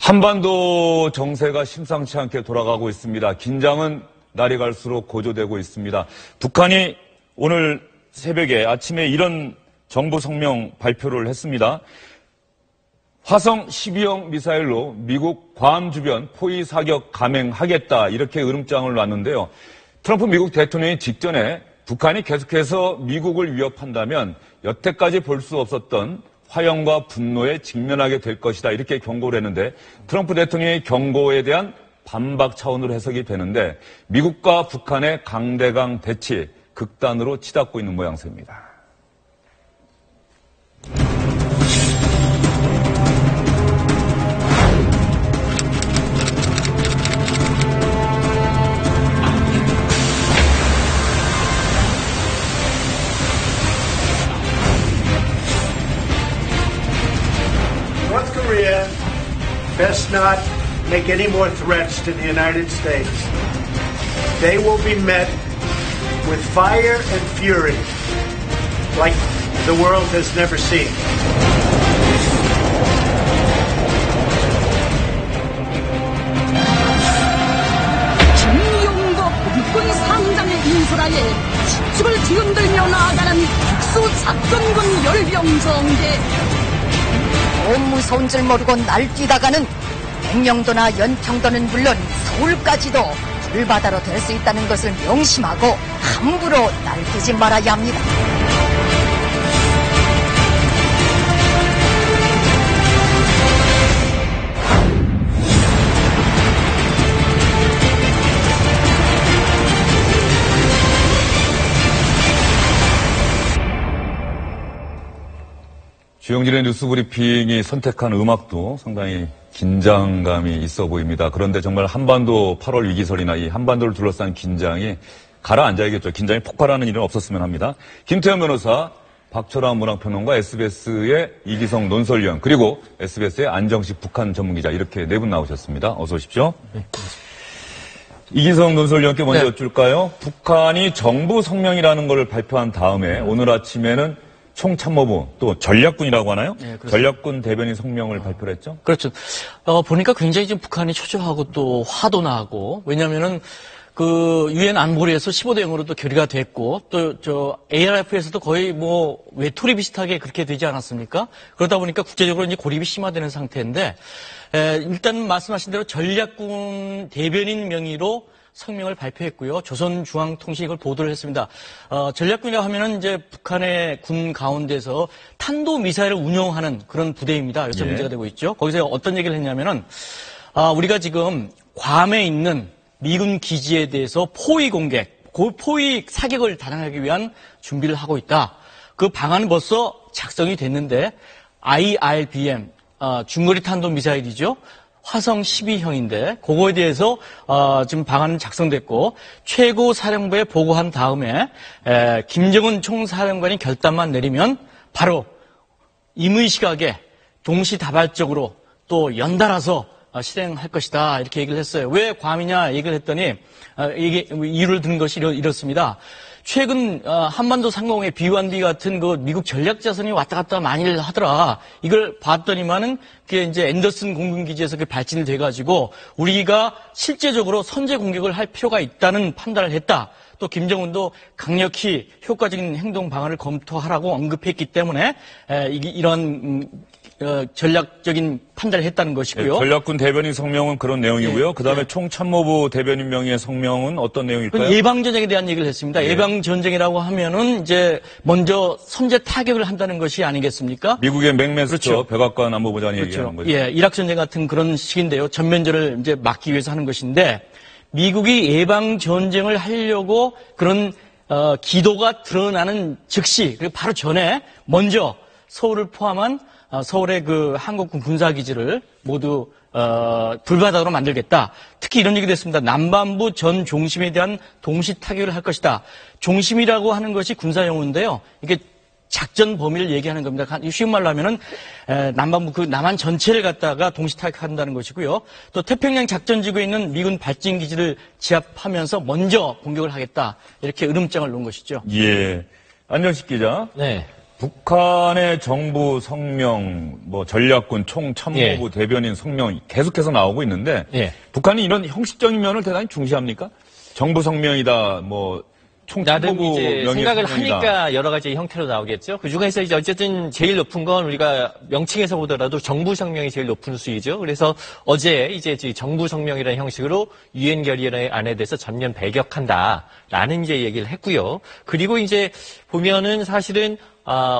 한반도 정세가 심상치 않게 돌아가고 있습니다. 긴장은 날이 갈수록 고조되고 있습니다. 북한이 오늘 새벽에 아침에 이런 정부 성명 발표를 했습니다. 화성 12형 미사일로 미국 괌 주변 포위 사격 감행하겠다 이렇게 으름장을 놨는데요. 트럼프 미국 대통령이 직전에 북한이 계속해서 미국을 위협한다면 여태까지 볼 수 없었던 화형과 분노에 직면하게 될 것이다 이렇게 경고를 했는데 트럼프 대통령의 경고에 대한 반박 차원으로 해석이 되는데 미국과 북한의 강대강 대치 극단으로 치닫고 있는 모양새입니다. North Korea best not make any more threats to the United States. They will be met with fire and fury like the world has never seen. 김용국 육군 상장의 인수라에 집집을 뒤흔들며 나아가는 특수작전군 열병정대. 무서운 줄 모르고 날뛰다가는 백령도나 연평도는 물론 서울까지도 불바다로 될 수 있다는 것을 명심하고 함부로 날뛰지 말아야 합니다. 주영진의 뉴스 브리핑이 선택한 음악도 상당히 긴장감이 있어 보입니다. 그런데 정말 한반도 8월 위기설이나 이 한반도를 둘러싼 긴장이 가라앉아야겠죠. 긴장이 폭발하는 일은 없었으면 합니다. 김태현 변호사, 박철환 문화평론가, SBS의 이기성 논설위원, 그리고 SBS의 안정식 북한 전문기자 이렇게 네 분 나오셨습니다. 어서 오십시오. 네, 고맙습니다. 이기성 논설위원께 먼저 여쭐까요? 북한이 정부 성명이라는 걸 발표한 다음에 오늘 아침에는 총참모부 또 전략군이라고 하나요? 네, 전략군 대변인 성명을 발표를 했죠? 그렇죠. 보니까 굉장히 좀 북한이 초조하고 또 화도 나고, 왜냐면은 그 유엔 안보리에서 15대 0으로 또 결의가 됐고, 또 저 ARF에서도 거의 뭐 외톨이 비슷하게 그렇게 되지 않았습니까? 그러다 보니까 국제적으로 이제 고립이 심화되는 상태인데, 일단 말씀하신 대로 전략군 대변인 명의로 성명을 발표했고요. 조선중앙통신이 이걸 보도를 했습니다. 전략군이라고 하면은 이제 북한의 군 가운데서 탄도미사일을 운용하는 그런 부대입니다. 요새 문제가 되고 있죠. 거기서 어떤 얘기를 했냐면은, 우리가 지금 괌에 있는 미군 기지에 대해서 포위 공격, 포위 사격을 단행하기 위한 준비를 하고 있다. 그 방안은 벌써 작성이 됐는데, IRBM, 중거리 탄도미사일이죠. 화성 12형인데 그거에 대해서 지금 방안은 작성됐고 최고 사령부에 보고한 다음에 김정은 총사령관이 결단만 내리면 바로 임의시각에 동시다발적으로 또 연달아서 실행할 것이다 이렇게 얘기를 했어요. 왜 괌이냐 얘기를 했더니 이게 이유를 든 것이 이렇습니다. 최근 한반도 상공에 B1B 같은 그 미국 전략 자산이 왔다 갔다 많이 하더라. 이걸 봤더니만은 그게 이제 앤더슨 공군기지에서 그 발진이 돼가지고 우리가 실제적으로 선제 공격을 할 필요가 있다는 판단을 했다. 또 김정은도 강력히 효과적인 행동 방안을 검토하라고 언급했기 때문에 이런 전략적인 판단을 했다는 것이고요. 네, 전략군 대변인 성명은 그런 내용이고요. 그다음에 총참모부 대변인 명의의 성명은 어떤 내용일까요? 예방전쟁에 대한 얘기를 했습니다. 예방전쟁이라고 하면은 이제 먼저 선제 타격을 한다는 것이 아니겠습니까? 미국의 맥메스터 그렇죠. 백악관 안보부장이 얘기하는 거죠. 예, 이락 전쟁 같은 그런 식인데요. 전면전을 이제 막기 위해서 하는 것인데 미국이 예방전쟁을 하려고 그런 기도가 드러나는 즉시 그리고 바로 전에 먼저 서울을 포함한 서울의 그 한국군 군사기지를 모두 불바다로 만들겠다. 특히 이런 얘기도 했습니다. 남반부 전 종심에 대한 동시 타격을 할 것이다. 종심이라고 하는 것이 군사용어인데요. 이게 작전 범위를 얘기하는 겁니다. 쉬운 말로 하면은 남반부 그 남한 전체를 갖다가 동시 타격한다는 것이고요. 또 태평양 작전지구에 있는 미군 발진 기지를 제압하면서 먼저 공격을 하겠다. 이렇게 으름장을 놓은 것이죠. 예. 안정식 기자. 네. 북한의 정부 성명, 뭐 전략군 총참모부 대변인 성명 계속해서 나오고 있는데 북한이 이런 형식적인 면을 대단히 중시합니까? 정부 성명이다, 뭐 나름 총참모부 이제 명의 생각을 성명이다. 하니까 여러 가지 형태로 나오겠죠. 그 중에서 이제 어쨌든 제일 높은 건 우리가 명칭에서 보더라도 정부 성명이 제일 높은 수위죠. 그래서 어제 이제 정부 성명이라는 형식으로 유엔 결의안에 대해서 전면 배격한다라는 이제 얘기를 했고요. 그리고 이제 보면은 사실은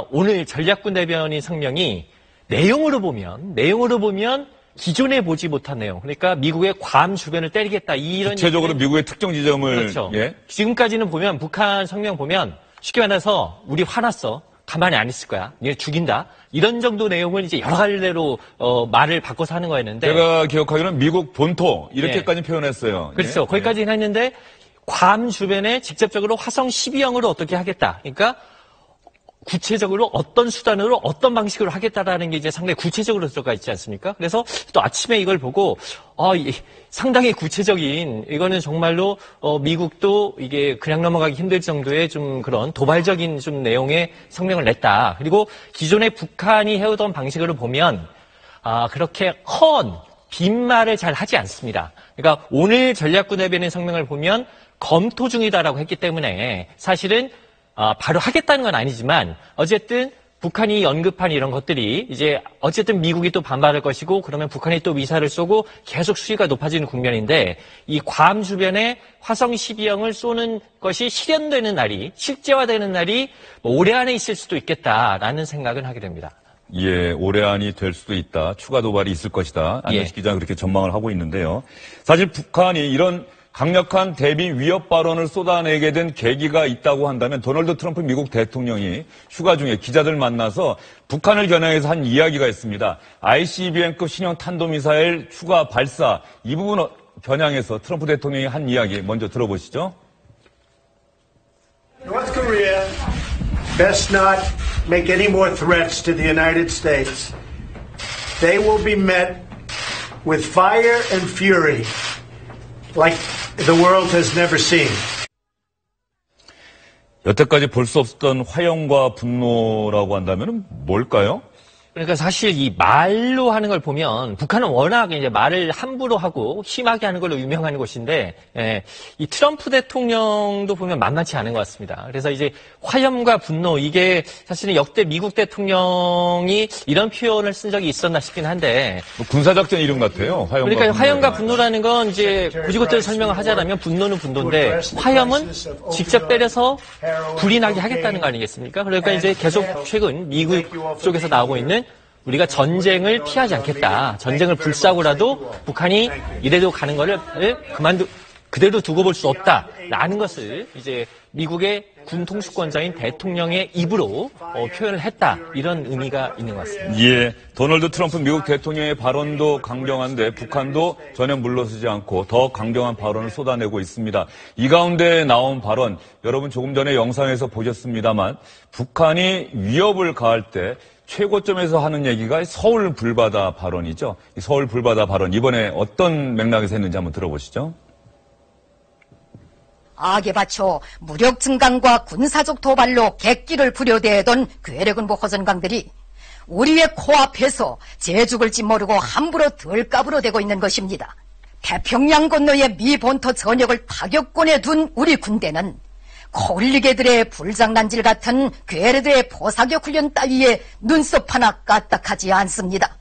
오늘 전략군 대변인 성명이 내용으로 보면 기존에 보지 못한 내용, 그러니까 미국의 괌 주변을 때리겠다 이런 구체적으로 얘기는, 미국의 특정 지점을 그렇죠. 예? 지금까지는 보면 북한 성명 보면 쉽게 말해서 우리 화났어. 가만히 안 있을 거야. 얘 죽인다. 이런 정도 내용을 이제 여러 갈래로 말을 바꿔서 하는 거였는데 제가 기억하기로는 미국 본토 이렇게까지 표현했어요. 그렇죠. 예? 거기까지는 했는데 괌 주변에 직접적으로 화성 12형으로 어떻게 하겠다. 그러니까 구체적으로 어떤 수단으로 어떤 방식으로 하겠다라는 게 이제 상당히 구체적으로 들어가 있지 않습니까? 그래서 또 아침에 이걸 보고 상당히 구체적인 이거는 정말로 미국도 이게 그냥 넘어가기 힘들 정도의 좀 그런 도발적인 좀 내용의 성명을 냈다. 그리고 기존에 북한이 해오던 방식으로 보면 그렇게 헌 빈말을 잘 하지 않습니다. 그러니까 오늘 전략군 대변인 성명을 보면 검토 중이다라고 했기 때문에 사실은 바로 하겠다는 건 아니지만 어쨌든 북한이 언급한 이런 것들이 이제 어쨌든 미국이 또 반발할 것이고 그러면 북한이 또 미사를 쏘고 계속 수위가 높아지는 국면인데 이 괌 주변에 화성 12형을 쏘는 것이 실현되는 날이 실제화되는 날이 올해 안에 있을 수도 있겠다라는 생각을 하게 됩니다. 예, 올해 안이 될 수도 있다. 추가 도발이 있을 것이다. 안현식 기자는 그렇게 전망을 하고 있는데요. 사실 북한이 이런 강력한 대비 위협 발언을 쏟아내게 된 계기가 있다고 한다면 도널드 트럼프 미국 대통령이 휴가 중에 기자들 만나서 북한을 겨냥해서 한 이야기가 있습니다. ICBM급 신형 탄도미사일 추가 발사 이 부분 겨냥해서 트럼프 대통령이 한 이야기 먼저 들어보시죠. North Korea best not make any more threats to the United States. They will be met with fire and fury like the world has never seen. 여태까지 볼 수 없었던 화염과 분노라고 한다면 뭘까요? 그러니까 사실 이 말로 하는 걸 보면 북한은 워낙 이제 말을 함부로 하고 심하게 하는 걸로 유명한 곳인데 이 트럼프 대통령도 보면 만만치 않은 것 같습니다. 그래서 이제 화염과 분노 이게 사실은 역대 미국 대통령이 이런 표현을 쓴 적이 있었나 싶긴 한데 뭐 군사작전 이름 같아요. 화염과 그러니까 분노가. 화염과 분노라는 건 이제 굳이그대로 설명을 하자면 분노는 분노인데 화염은 직접 때려서 불이 나게 하겠다는 거 아니겠습니까? 그러니까 이제 계속 최근 미국 쪽에서 나오고 있는 우리가 전쟁을 피하지 않겠다. 전쟁을 불사고라도 북한이 이래도 가는 거를 그대로 두고 볼 수 없다라는 것을 이제 미국의 군 통수권자인 대통령의 입으로 표현을 했다. 이런 의미가 있는 것 같습니다. 예, 도널드 트럼프 미국 대통령의 발언도 강경한데 북한도 전혀 물러서지 않고 더 강경한 발언을 쏟아내고 있습니다. 이 가운데 나온 발언, 여러분 조금 전에 영상에서 보셨습니다만 북한이 위협을 가할 때 최고점에서 하는 얘기가 서울 불바다 발언이죠. 이 서울 불바다 발언 이번에 어떤 맥락에서 했는지 한번 들어보시죠. 악에 받쳐 무력 증강과 군사적 도발로 객기를 부려대던 괴뢰군부 호전강들이 우리의 코앞에서 재죽을지 모르고 함부로 들까부로 대고 있는 것입니다. 태평양 건너의 미 본토 전역을 타격권에 둔 우리 군대는 콜리개들의 불장난질 같은 괴뢰들의 포사격 훈련 따위에 눈썹 하나 까딱하지 않습니다.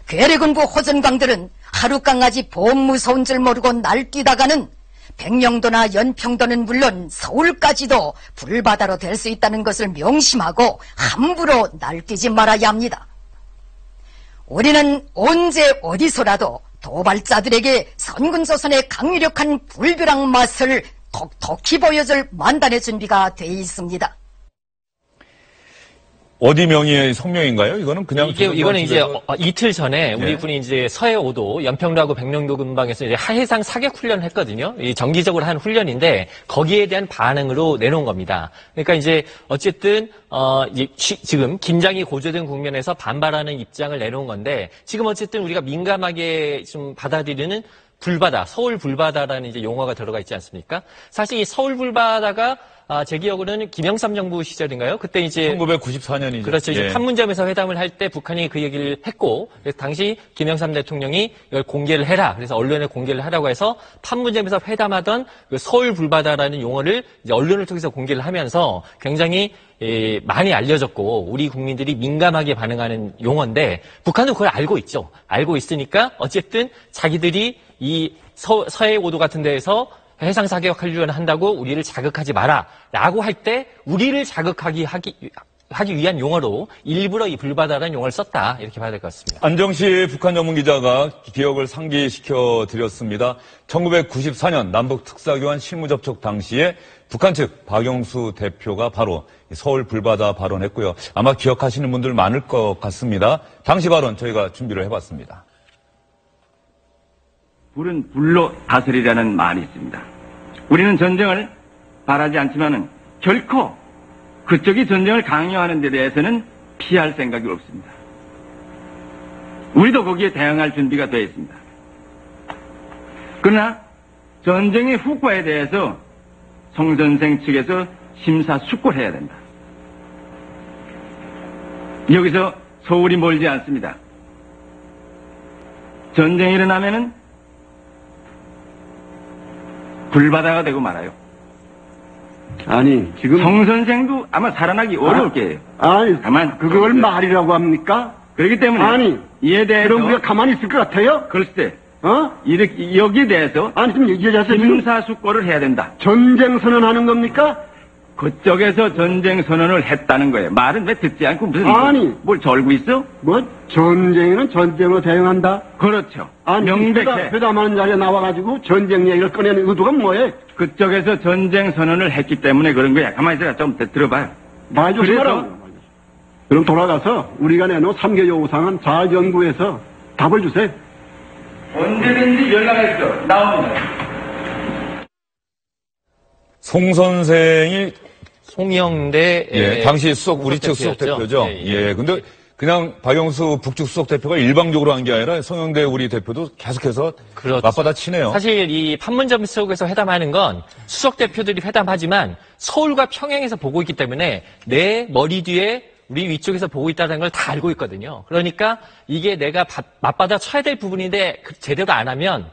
괴뢰군부 호전강들은 하루 강아지 보험 무서운 줄 모르고 날뛰다가는 백령도나 연평도는 물론 서울까지도 불바다로 될 수 있다는 것을 명심하고 함부로 날뛰지 말아야 합니다. 우리는 언제 어디서라도 도발자들에게 선군조선의 강력한 불벼락 맛을 톡톡히 보여줄 만단의 준비가 돼 있습니다. 어디 명의의 성명인가요? 이거는 그냥 이거는 이제 이틀 전에 우리 군이 이제 서해 5도 연평도하고 백령도 근방에서 이제 하해상 사격 훈련을 했거든요. 이 정기적으로 한 훈련인데 거기에 대한 반응으로 내놓은 겁니다. 그러니까 이제 어쨌든 지금 긴장이 고조된 국면에서 반발하는 입장을 내놓은 건데 지금 어쨌든 우리가 민감하게 좀 받아들이는 불바다, 서울 불바다라는 이제 용어가 들어가 있지 않습니까? 사실 이 서울 불바다가 제 기억으로는 김영삼 정부 시절인가요? 그때 이제 1994년이죠. 그렇죠. 이제 판문점에서 회담을 할 때 북한이 그 얘기를 했고, 그래서 당시 김영삼 대통령이 이걸 공개를 해라. 그래서 언론에 공개를 하라고 해서 판문점에서 회담하던 그 서울 불바다라는 용어를 이제 언론을 통해서 공개를 하면서 굉장히 많이 알려졌고 우리 국민들이 민감하게 반응하는 용어인데 북한은 그걸 알고 있죠. 알고 있으니까 어쨌든 자기들이 이 서해 오도 같은 데에서 해상 사격 훈련을 한다고 우리를 자극하지 마라라고 할 때 우리를 자극하기 위한 용어로 일부러 이 불바다라는 용어를 썼다 이렇게 봐야 될 것 같습니다. 안정식 북한 전문 기자가 기억을 상기시켜 드렸습니다. 1994년 남북 특사교환 실무 접촉 당시에 북한 측 박영수 대표가 바로 서울 불바다 발언했고요. 아마 기억하시는 분들 많을 것 같습니다. 당시 발언 저희가 준비를 해봤습니다. 불은 불로 다스리라는 말이 있습니다. 우리는 전쟁을 바라지 않지만은 결코 그쪽이 전쟁을 강요하는 데 대해서는 피할 생각이 없습니다. 우리도 거기에 대응할 준비가 되어 있습니다. 그러나 전쟁의 후과에 대해서 송 선생 측에서 심사숙고해야 된다. 여기서 서울이 멀지 않습니다. 전쟁이 일어나면은 불바다가 되고 말아요. 아니, 지금. 송 선생도 아마 살아나기 어려울 게예요. 아니, 다만 그걸 말이라고 합니까? 그렇기 때문에. 아니, 이에 대해서. 그럼 우리가 가만히 있을 것 같아요? 글쎄. 어? 이렇게, 여기에 대해서. 아니, 지금 얘기하세요. 지금 심사숙고를 해야 된다. 전쟁 선언하는 겁니까? 그쪽에서 전쟁 선언을 했다는 거예요. 말은 왜 듣지 않고 무슨. 아니. 뭘 절고 있어? 뭐, 전쟁에는 전쟁으로 대응한다? 그렇죠. 아니, 명백해. 회담하는 자리에 나와가지고 전쟁 얘기를 꺼내는 의도가 뭐예요? 그쪽에서 전쟁 선언을 했기 때문에 그런 거야. 가만히 있어라. 좀 들어봐요. 말 조심하라. 그래서- 그럼 돌아가서 우리가 내놓은 3개 요구사항은 잘 연구해서 답을 주세요. 언제든지 연락했어. 나옵니다. 송 선생이 송영대 당시 우리 측 수석 대표였죠. 대표죠. 예. 근데 그냥 박영수 북측 수석 대표가 일방적으로 한 게 아니라 송영대 우리 대표도 계속해서 그렇죠. 맞받아 치네요. 사실 이 판문점 속에서 회담하는 건 수석 대표들이 회담하지만 서울과 평양에서 보고 있기 때문에 내 머리 뒤에 우리 위쪽에서 보고 있다는 걸 다 알고 있거든요. 그러니까 이게 내가 맞받아 쳐야 될 부분인데 제대로 안 하면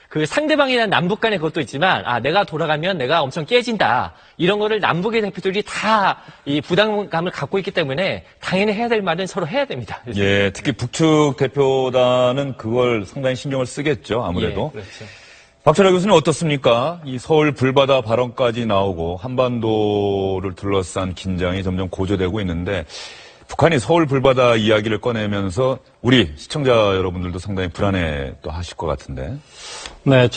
그 상대방에 대한 남북 간의 그것도 있지만 내가 돌아가면 내가 엄청 깨진다. 이런 거를 남북의 대표들이 다 이 부담감을 갖고 있기 때문에 당연히 해야 될 말은 서로 해야 됩니다. 예, 특히 북측 대표단은 그걸 상당히 신경을 쓰겠죠, 아무래도. 예, 그렇죠. 박철하 교수님 어떻습니까? 이 서울 불바다 발언까지 나오고 한반도를 둘러싼 긴장이 점점 고조되고 있는데 북한이 서울 불바다 이야기를 꺼내면서 우리 시청자 여러분들도 상당히 불안해 또 하실 것 같은데. 네,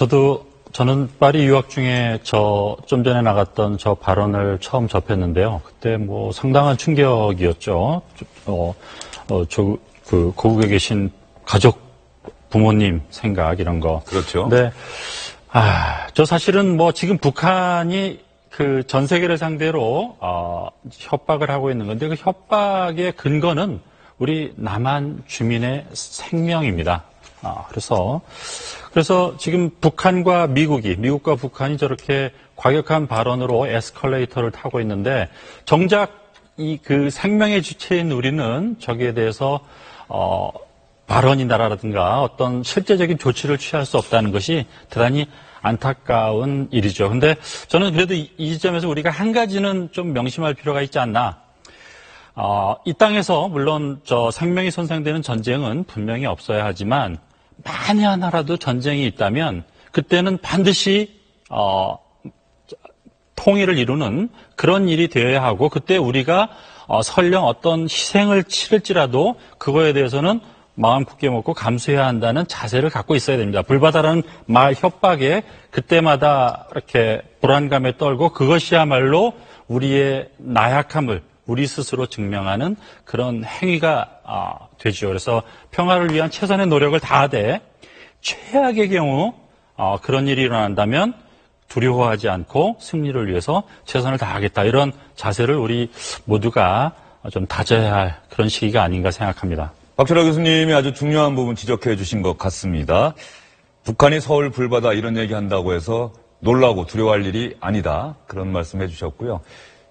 저는 파리 유학 중에 좀 전에 나갔던 저 발언을 처음 접했는데요. 그때 뭐 상당한 충격이었죠. 고국에 계신 가족, 부모님 생각 이런 거. 그렇죠. 네. 저 사실은 뭐 지금 북한이 그 전 세계를 상대로 협박을 하고 있는 건데 그 협박의 근거는 우리 남한 주민의 생명입니다. 그래서 지금 미국과 북한이 저렇게 과격한 발언으로 에스컬레이터를 타고 있는데 정작 그 생명의 주체인 우리는 저기에 대해서 발언이라든가 어떤 실제적인 조치를 취할 수 없다는 것이 대단히 안타까운 일이죠. 근데 저는 그래도 이 지점에서 우리가 한 가지는 좀 명심할 필요가 있지 않나. 이 땅에서 물론 생명이 손상되는 전쟁은 분명히 없어야 하지만 만에 하나라도 전쟁이 있다면 그때는 반드시 통일을 이루는 그런 일이 되어야 하고 그때 우리가 설령 어떤 희생을 치를지라도 그거에 대해서는 마음 굳게 먹고 감수해야 한다는 자세를 갖고 있어야 됩니다. 불바다라는 말 협박에 그때마다 이렇게 불안감에 떨고 그것이야말로 우리의 나약함을 우리 스스로 증명하는 그런 행위가 되죠. 그래서 평화를 위한 최선의 노력을 다하되 최악의 경우 그런 일이 일어난다면 두려워하지 않고 승리를 위해서 최선을 다하겠다. 이런 자세를 우리 모두가 좀 다져야 할 그런 시기가 아닌가 생각합니다. 박철하 교수님이 아주 중요한 부분 지적해 주신 것 같습니다. 북한이 서울 불바다 이런 얘기한다고 해서 놀라고 두려워할 일이 아니다. 그런 말씀 해주셨고요.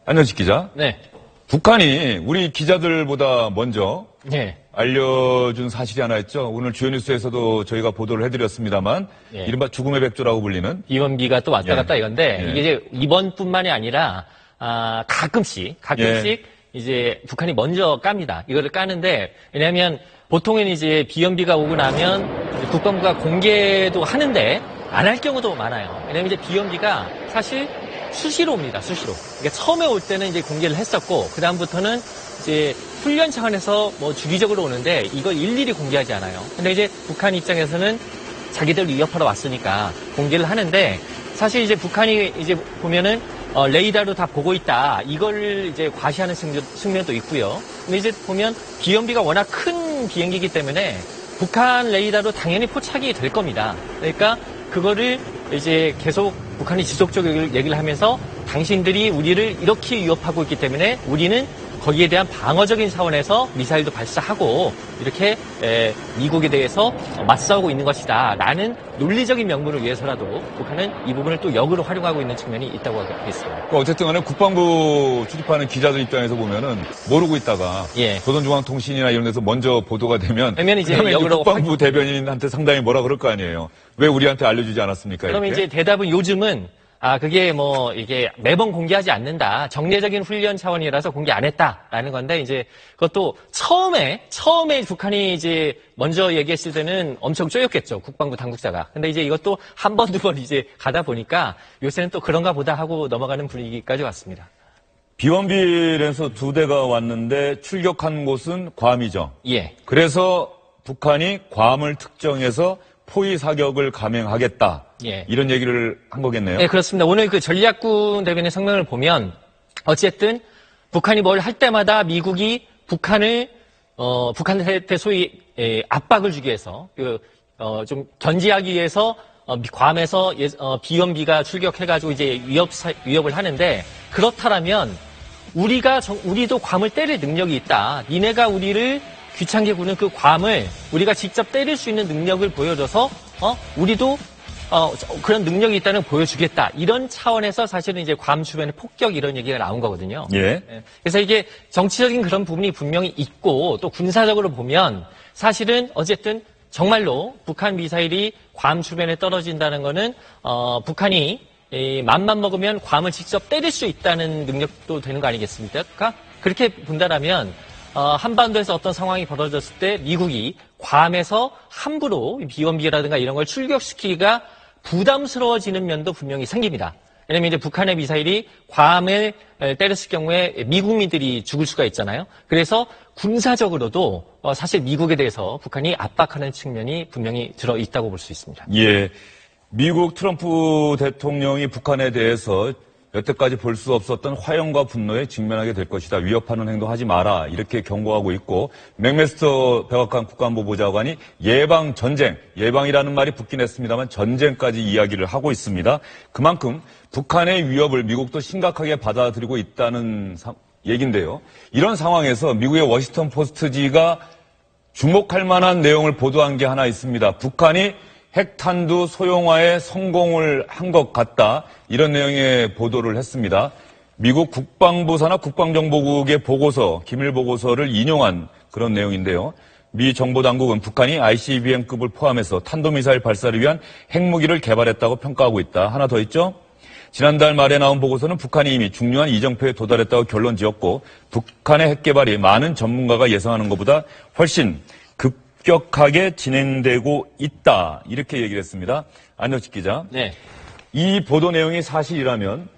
안현식 기자. 네. 북한이 우리 기자들보다 먼저 네. 알려준 사실이 하나 있죠. 오늘 주요 뉴스에서도 저희가 보도를 해드렸습니다만 예. 이른바 죽음의 백조라고 불리는 비원비가 또 왔다 갔다 이건데 예. 이게 이제 이번뿐만이 아니라 가끔씩 예. 이제 북한이 먼저 깝니다. 이거를 까는데 왜냐하면 보통은 이제 비연비가 오고 나면 국방부가 공개도 하는데 안 할 경우도 많아요. 왜냐하면 이제 비연비가 사실 수시로 옵니다. 수시로. 그러니까 처음에 올 때는 이제 공개를 했었고 그 다음부터는 이제 훈련 차원에서 뭐 주기적으로 오는데 이걸 일일이 공개하지 않아요. 근데 이제 북한 입장에서는 자기들 위협하러 왔으니까 공개를 하는데 사실 이제 북한이 이제 보면은 레이더로 다 보고 있다. 이걸 이제 과시하는 측면도 있고요. 근데 이제 보면 비연비가 워낙 큰 비행기이기 때문에 북한 레이더로 당연히 포착이 될 겁니다. 그러니까 그거를 이제 계속 북한이 지속적으로 얘기를 하면서 당신들이 우리를 이렇게 위협하고 있기 때문에 우리는 거기에 대한 방어적인 차원에서 미사일도 발사하고 이렇게 미국에 대해서 맞싸우고 있는 것이다 라는 논리적인 명분을 위해서라도 북한은 이 부분을 또 역으로 활용하고 있는 측면이 있다고 하겠습니다. 그러니까 어쨌든 간에 국방부 출입하는 기자들 입장에서 보면은 모르고 있다가 예. 조선중앙통신이나 이런 데서 먼저 보도가 되면 이제 그러면 역으로 국방부 대변인한테 상당히 뭐라 그럴 거 아니에요. 왜 우리한테 알려주지 않았습니까? 그러면 이렇게? 이제 대답은 요즘은 그게 뭐 이게 매번 공개하지 않는다. 정례적인 훈련 차원이라서 공개 안 했다라는 건데 이제 그것도 처음에 북한이 이제 먼저 얘기했을 때는 엄청 쪼였겠죠. 국방부 당국자가. 근데 이제 이것도 한 번, 두 번 이제 가다 보니까 요새는 또 그런가 보다 하고 넘어가는 분위기까지 왔습니다. 비원비에서 2대가 왔는데 출격한 곳은 괌이죠. 예. 그래서 북한이 괌을 특정해서 포위 사격을 감행하겠다. 예. 이런 얘기를 한 거겠네요. 네, 그렇습니다. 오늘 그 전략군 대변인 성명을 보면 어쨌든 북한이 뭘 할 때마다 미국이 북한한테 소위 압박을 주기 위해서 좀 견제하기 위해서 괌에서 비원비가 출격해가지고 이제 위협을 하는데 그렇다라면 우리도 괌을 때릴 능력이 있다. 니네가 우리를 귀찮게 구는 그 괌을 우리가 직접 때릴 수 있는 능력을 보여줘서 우리도 그런 능력이 있다는 걸 보여주겠다. 이런 차원에서 사실은 이제 괌 주변에 폭격 이런 얘기가 나온 거거든요. 예. 그래서 이게 정치적인 그런 부분이 분명히 있고 또 군사적으로 보면 사실은 어쨌든 정말로 북한 미사일이 괌 주변에 떨어진다는 거는 북한이 맘만 먹으면 괌을 직접 때릴 수 있다는 능력도 되는 거 아니겠습니까? 그러니까 그렇게 본다라면 한반도에서 어떤 상황이 벌어졌을 때 미국이 괌에서 함부로 비원비라든가 이런 걸 출격시키기가 부담스러워지는 면도 분명히 생깁니다. 왜냐하면 이제 북한의 미사일이 괌을 때렸을 경우에 미국민들이 죽을 수가 있잖아요. 그래서 군사적으로도 사실 미국에 대해서 북한이 압박하는 측면이 분명히 들어 있다고 볼 수 있습니다. 예. 미국 트럼프 대통령이 북한에 대해서 여태까지 볼 수 없었던 화형과 분노에 직면하게 될 것이다. 위협하는 행동하지 마라. 이렇게 경고하고 있고 맥메스터 백악관 국방부 보좌관이 예방 전쟁, 예방이라는 말이 붙긴 했습니다만 전쟁까지 이야기를 하고 있습니다. 그만큼 북한의 위협을 미국도 심각하게 받아들이고 있다는 얘기인데요. 이런 상황에서 미국의 워싱턴 포스트지가 주목할 만한 내용을 보도한 게 하나 있습니다. 북한이 핵탄두 소형화에 성공을 한 것 같다. 이런 내용의 보도를 했습니다. 미국 국방부 산하 국방정보국의 보고서, 기밀 보고서를 인용한 그런 내용인데요. 미 정보당국은 북한이 ICBM급을 포함해서 탄도미사일 발사를 위한 핵무기를 개발했다고 평가하고 있다. 하나 더 있죠? 지난달 말에 나온 보고서는 북한이 이미 중요한 이정표에 도달했다고 결론 지었고 북한의 핵 개발이 많은 전문가가 예상하는 것보다 훨씬 급격하게 진행되고 있다. 이렇게 얘기를 했습니다. 안정식 기자. 네. 이 보도 내용이 사실이라면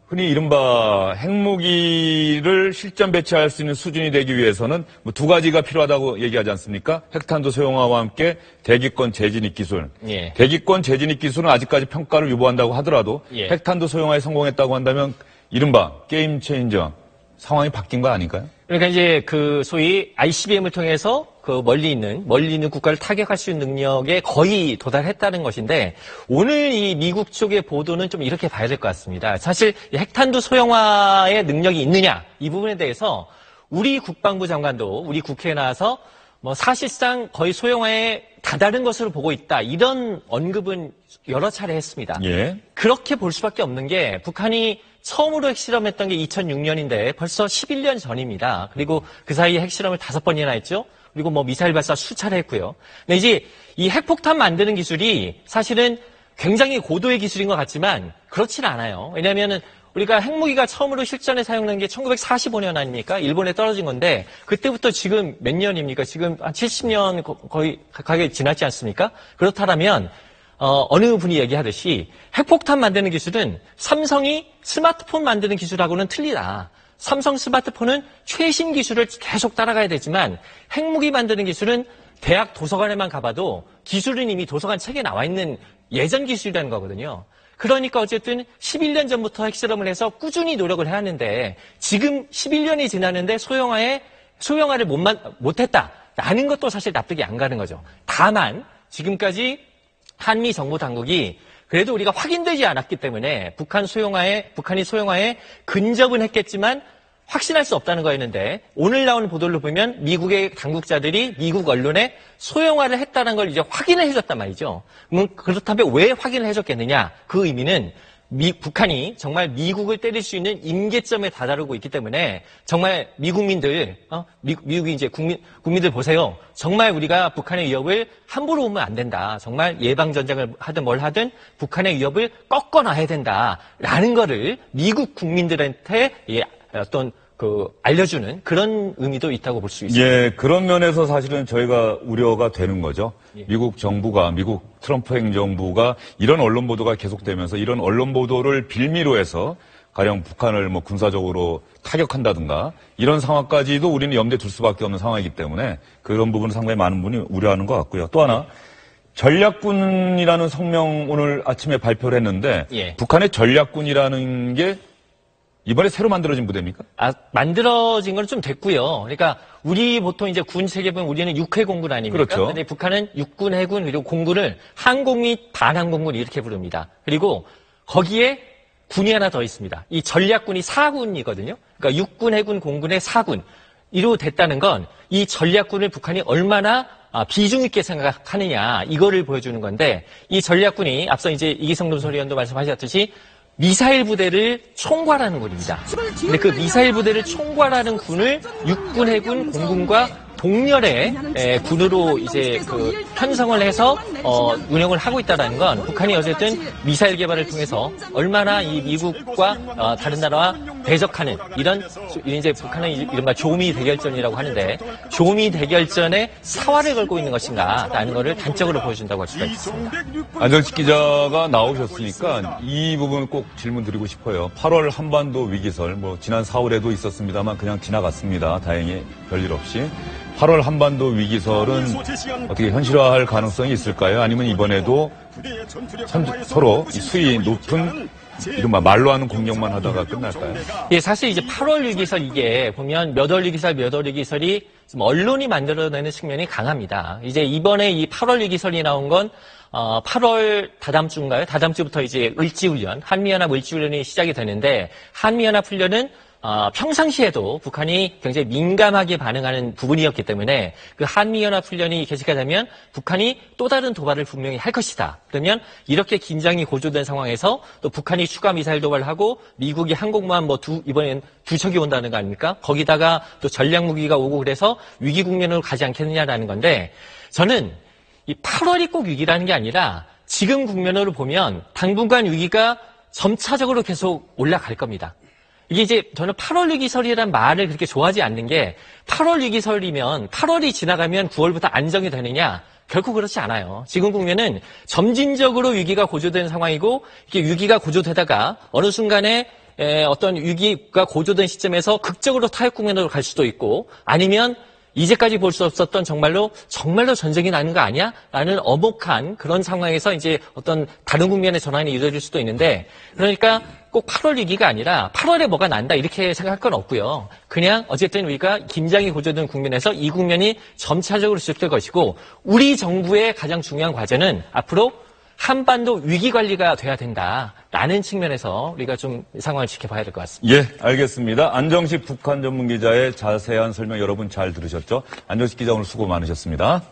흔히 이른바 핵무기를 실전 배치할 수 있는 수준이 되기 위해서는 뭐 2가지가 필요하다고 얘기하지 않습니까? 핵탄두 소형화와 함께 대기권 재진입 기술. 예. 대기권 재진입 기술은 아직까지 평가를 유보한다고 하더라도 예. 핵탄두 소형화에 성공했다고 한다면 이른바 게임 체인저 상황이 바뀐 거 아닐까요? 그러니까 이제 그 소위 ICBM을 통해서 그 멀리 있는 국가를 타격할 수 있는 능력에 거의 도달했다는 것인데 오늘 이 미국 쪽의 보도는 좀 이렇게 봐야 될 것 같습니다. 사실 핵탄두 소형화의 능력이 있느냐 이 부분에 대해서 우리 국방부 장관도 우리 국회에 나와서 뭐 사실상 거의 소형화에 다다른 것으로 보고 있다. 이런 언급은 여러 차례 했습니다. 예. 그렇게 볼 수밖에 없는 게 북한이 처음으로 핵실험했던 게 2006년인데 벌써 11년 전입니다. 그리고 그 사이에 핵실험을 5번이나 했죠. 그리고 뭐 미사일 발사 수차례 했고요. 근데 이제 이 핵폭탄 만드는 기술이 사실은 굉장히 고도의 기술인 것 같지만 그렇진 않아요. 왜냐하면은 우리가 핵무기가 처음으로 실전에 사용된 게 1945년 아닙니까? 일본에 떨어진 건데 그때부터 지금 몇 년입니까? 지금 한 70년 거의 가까이 지났지 않습니까? 그렇다면 어느 분이 얘기하듯이 핵폭탄 만드는 기술은 삼성이 스마트폰 만드는 기술하고는 틀리다. 삼성 스마트폰은 최신 기술을 계속 따라가야 되지만 핵무기 만드는 기술은 대학 도서관에만 가봐도 기술은 이미 도서관 책에 나와 있는 예전 기술이라는 거거든요. 그러니까 어쨌든 11년 전부터 핵실험을 해서 꾸준히 노력을 해왔는데 지금 11년이 지났는데 소형화를 못했다라는 것도 사실 납득이 안 가는 거죠. 다만 지금까지 한미 정보 당국이 그래도 우리가 확인되지 않았기 때문에 북한이 소형화에 근접은 했겠지만 확신할 수 없다는 거였는데 오늘 나오는 보도를 보면 미국의 당국자들이 미국 언론에 소형화를 했다는 걸 이제 확인을 해줬단 말이죠. 그렇다면 왜 확인을 해줬겠느냐? 그 의미는 북한이 정말 미국을 때릴 수 있는 임계점에 다다르고 있기 때문에 정말 미국민들, 미국이 이제 국민들 보세요. 정말 우리가 북한의 위협을 함부로 오면 안 된다. 정말 예방전쟁을 하든 뭘 하든 북한의 위협을 꺾어놔야 된다라는 거를 미국 국민들한테 어떤 알려주는 그런 의미도 있다고 볼 수 있습니다. 예, 그런 면에서 사실은 저희가 우려가 되는 거죠. 예. 미국 트럼프 행정부가 이런 언론 보도가 계속되면서 이런 언론 보도를 빌미로 해서 가령 북한을 뭐 군사적으로 타격한다든가 이런 상황까지도 우리는 염두에 둘 수밖에 없는 상황이기 때문에 그런 부분은 상당히 많은 분이 우려하는 것 같고요. 또 하나, 전략군이라는 성명 오늘 아침에 발표를 했는데 예. 북한의 전략군이라는 게 이번에 새로 만들어진 부대입니까? 만들어진 건 좀 됐고요. 그러니까 우리 보통 이제 군 체계 보면 우리는 육해공군 아닙니까? 그렇죠. 근데 북한은 육군, 해군, 그리고 공군을 항공 및 반항공군 이렇게 부릅니다. 그리고 거기에 군이 하나 더 있습니다. 이 전략군이 4군이거든요. 그러니까 육군, 해군, 공군의 4군. 이로 됐다는 건 이 전략군을 북한이 얼마나 비중 있게 생각하느냐 이거를 보여주는 건데 이 전략군이 앞서 이제 이기성 논설위원도 말씀하셨듯이 미사일 부대를 총괄하는 군입니다. 근데 그 미사일 부대를 총괄하는 군을 육군, 해군, 공군과 동렬의 군으로 이제 편성을 해서 운영을 하고 있다는 건 북한이 어쨌든 미사일 개발을 통해서 얼마나 이 미국과 다른 나라와 대적하는 이런 이제 북한은 이른바 조미 대결전이라고 하는데 조미 대결전에 사활을 걸고 있는 것인가라는 것을 단적으로 보여준다고 할 수가 있습니다. 안정식 기자가 나오셨으니까 이 부분 꼭 질문 드리고 싶어요. 8월 한반도 위기설, 지난 4월에도 있었습니다만 그냥 지나갔습니다. 다행히 별일 없이. 8월 한반도 위기설은 어떻게 현실화할 가능성이 있을까요? 아니면 이번에도 서로 수위 높은 이른바 말로 하는 공격만 하다가 끝날까요? 예, 사실 이제 8월 위기설 이게 보면 몇 월 위기설이 좀 언론이 만들어내는 측면이 강합니다. 이제 이번에 이 8월 위기설이 나온 건 8월 다다음 주인가요? 다다음 주부터 이제 을지훈련, 한미연합 을지훈련이 시작이 되는데 한미연합 훈련은 평상시에도 북한이 굉장히 민감하게 반응하는 부분이었기 때문에 그 한미연합 훈련이 개시가 되면 북한이 또 다른 도발을 분명히 할 것이다. 그러면 이렇게 긴장이 고조된 상황에서 또 북한이 추가 미사일 도발을 하고 미국이 항공모함 이번엔 2척이 온다는 거 아닙니까? 거기다가 또 전략무기가 오고 그래서 위기 국면으로 가지 않겠느냐라는 건데 저는 이 8월이 꼭 위기라는 게 아니라 지금 국면으로 보면 당분간 위기가 점차적으로 계속 올라갈 겁니다. 이게 이제 저는 8월 위기설이라는 말을 그렇게 좋아하지 않는 게 8월 위기설이면 8월이 지나가면 9월부터 안정이 되느냐? 결코 그렇지 않아요. 지금 국면은 점진적으로 위기가 고조된 상황이고 이게 위기가 고조되다가 어느 순간에 어떤 위기가 고조된 시점에서 극적으로 타협 국면으로 갈 수도 있고 아니면 이제까지 볼 수 없었던 정말로 전쟁이 나는 거 아니야? 라는 엄혹한 그런 상황에서 이제 어떤 다른 국면의 전환이 이루어질 수도 있는데 그러니까 꼭 8월 위기가 아니라 8월에 뭐가 난다 이렇게 생각할 건 없고요. 그냥 어쨌든 우리가 긴장이 고조된 국면에서 이 국면이 점차적으로 지속될 것이고 우리 정부의 가장 중요한 과제는 앞으로 한반도 위기 관리가 돼야 된다라는 측면에서 우리가 좀 상황을 지켜봐야 될 것 같습니다. 예, 알겠습니다. 안정식 북한 전문 기자의 자세한 설명 여러분 잘 들으셨죠? 안정식 기자 오늘 수고 많으셨습니다.